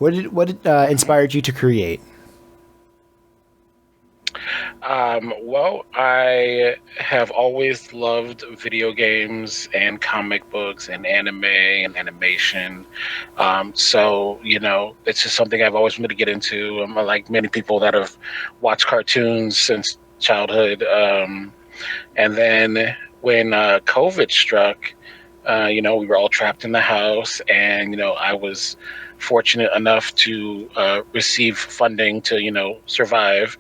What inspired you to create? Well, I have always loved video games and comic books and anime and animation. So, it's just something I've always wanted to get into. I'm like many people that have watched cartoons since childhood. And then when COVID struck, we were all trapped in the house, and, I was fortunate enough to receive funding to, survive.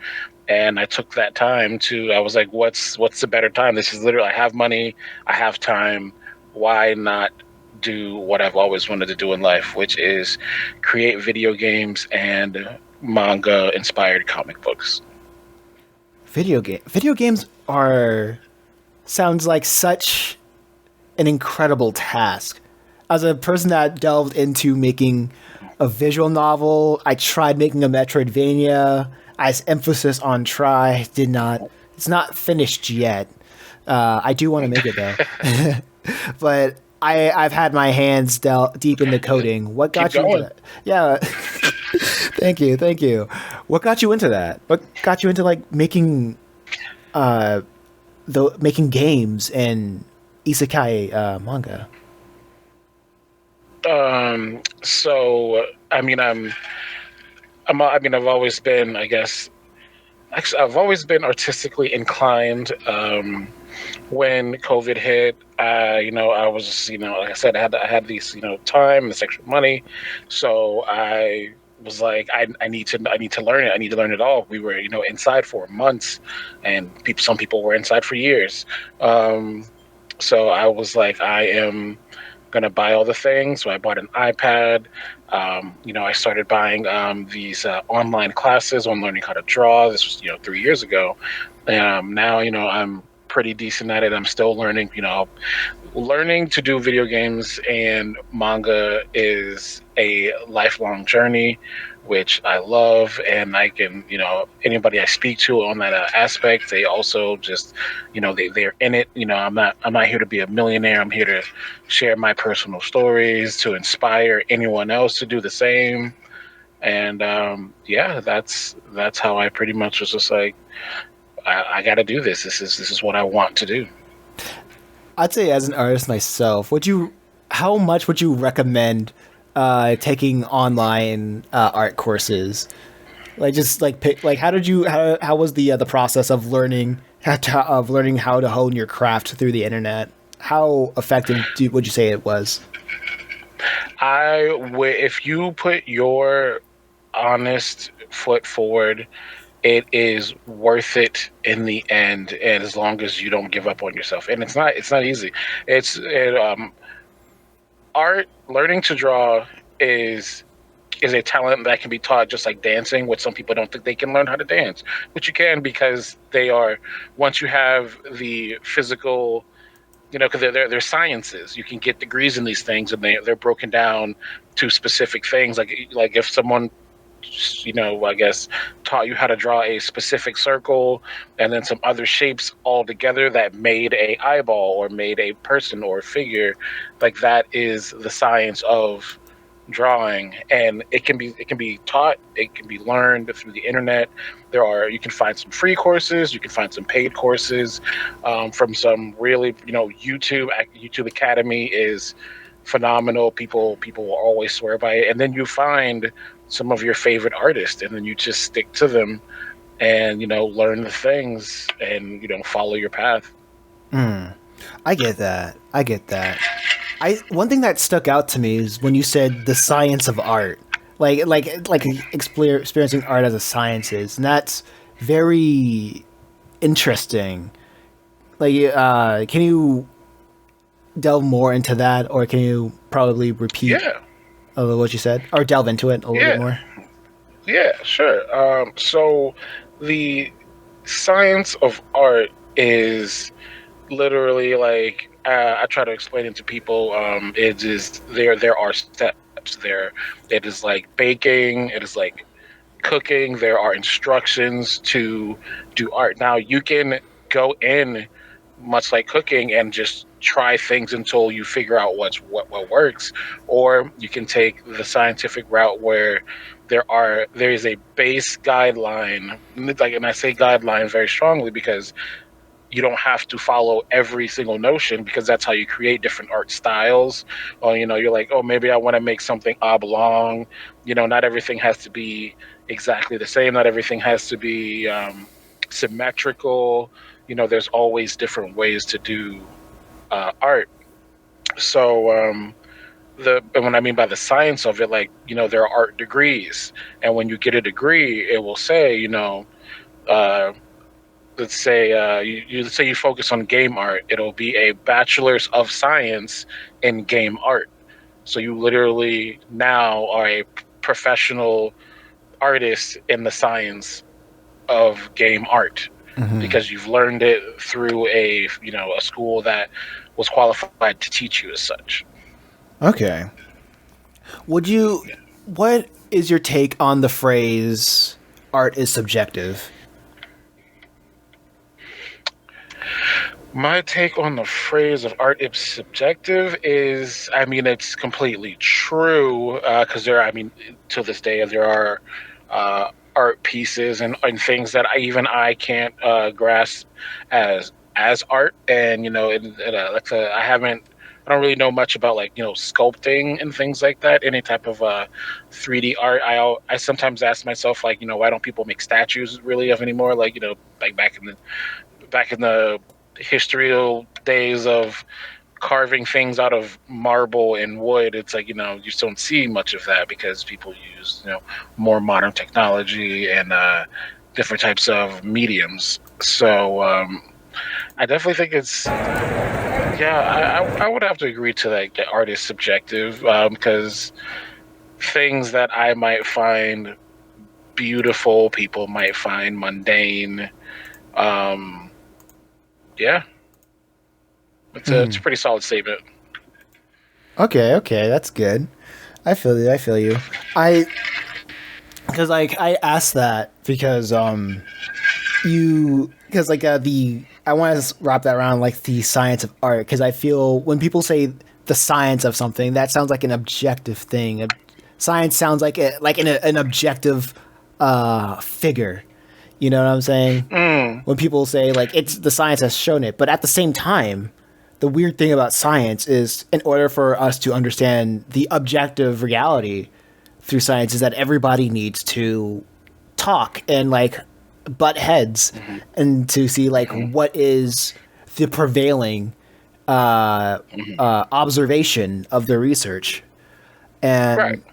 And I took that time I was like, what's the better time? This is literally, I have money, I have time. Why not do what I've always wanted to do in life, which is create video games and manga inspired comic books. Video games are sounds like such an incredible task. As a person that delved into making a visual novel, I tried making a Metroidvania. As emphasis on try, did not. It's not finished yet. I do want to make it though, but I've had my hands deep into coding. What Keep got you into going. that? Yeah, thank you. What got you into that? What got you into like making making games and isekai manga? So I mean, I've always been, I guess, actually, I've always been artistically inclined. When COVID hit, I was, like I said, I had these, time, this extra money, so I was like, I need to learn it. I need to learn it all. We were, inside for months, and some people were inside for years. Um, so I was like, I am gonna buy all the things. So I bought an iPad. I started buying these online classes on learning how to draw. This was, 3 years ago. Now, I'm pretty decent at it. I'm still learning. Learning to do video games and manga is a lifelong journey, which I love. And I can, anybody I speak to on that aspect, they also just, they're in it. I'm not here to be a millionaire. I'm here to share my personal stories, to inspire anyone else to do the same. And yeah, that's how I pretty much was just like, I got to do this. This is what I want to do. I'd say as an artist myself, how much would you recommend taking online art courses? Like just like pick, like how was the process of learning learning how to hone your craft through the internet? How effective would you say it was? If you put your honest foot forward, it is worth it in the end, and as long as you don't give up on yourself. And it's not easy. Art, learning to draw is is a talent that can be taught, just like dancing, which some people don't think they can learn how to dance, but you can, because they are, once you have the physical, because they're sciences. You can get degrees in these things, and they're broken down to specific things. Like if someone, I guess, taught you how to draw a specific circle and then some other shapes all together that made a eyeball or made a person or a figure, like that is the science of drawing. And it can be taught, it can be learned through the internet. You can find some free courses, you can find some paid courses, from some really, YouTube Academy is phenomenal. People will always swear by it. And then you find some of your favorite artists, and then you just stick to them, and learn the things, and follow your path. Mm, I get that. I get that. I One thing that stuck out to me is when you said the science of art, experiencing art as a science is, and that's very interesting. Can you delve more into that, or can you probably repeat Yeah, a little what you said, or delve into it a little bit yeah, more? yeah, sure. So the science of art is literally like, I try to explain it to people. It is there are steps there. It is like baking. It is like cooking. There are instructions to do art. Now you can go in much like cooking, and just try things until you figure out what works. Or you can take the scientific route where there is a base guideline, and I say guideline very strongly because you don't have to follow every single notion, because that's how you create different art styles. Or you're like, oh, maybe I want to make something oblong. Not everything has to be exactly the same. Not everything has to be symmetrical. There's always different ways to do art. So and what I mean by the science of it, like, there are art degrees, and when you get a degree, it will say, uh, let's say let's say you focus on game art, it'll be a bachelor's of science in game art. So you literally now are a professional artist in the science of game art, Hmm. because you've learned it through a school that was qualified to teach you as such. Okay. Would you? What is your take on the phrase "art is subjective"? My take on the phrase of art is subjective is, I mean, it's completely true, because I mean, to this day, there are art pieces and things that I can't grasp as art, and I don't really know much about, like, sculpting and things like that. Any type of 3D art. I sometimes ask myself, like, why don't people make statues really of anymore? Like, like back in the historical days of carving things out of marble and wood. It's like, you just don't see much of that, because people use, more modern technology and different types of mediums. So I definitely think it's, yeah, I would have to agree to, like, that art is subjective, because things that I might find beautiful, people might find mundane. um yeah, it's a Mm. pretty solid statement. Okay, okay, that's good. I feel you. I feel you. I because like I asked that because you because like the I want to wrap that around like the science of art, because I feel when people say the science of something, that sounds like an objective thing. Science sounds like an objective figure. You know what I'm saying? Mm, When people say like it's the science has shown it, but at the same time, the weird thing about science is in order for us to understand the objective reality through science is that everybody needs to talk and like butt heads hmm and to see like hmm what is the prevailing hmm observation of the research. right. And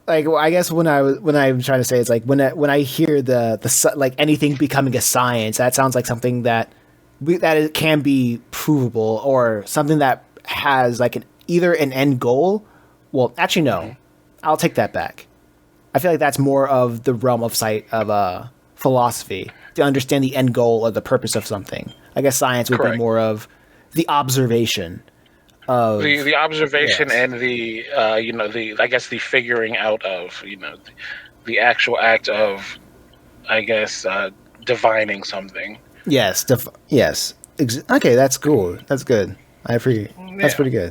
like well, I guess when I'm trying to say it's like when I hear like anything becoming a science, that sounds like something that it can be provable, or something that has like either an end goal. Well, actually, hmm no, I'll take that back. I feel like that's more of the realm of sight of philosophy to understand the end goal or the purpose of something. I guess science would be Correct. more of the observation The of the observation yes, and the the, I guess, the figuring out of, the actual act of, I guess, divining something. yes, yes. Okay, that's cool. That's good. I appreciate. That's Yeah. pretty good.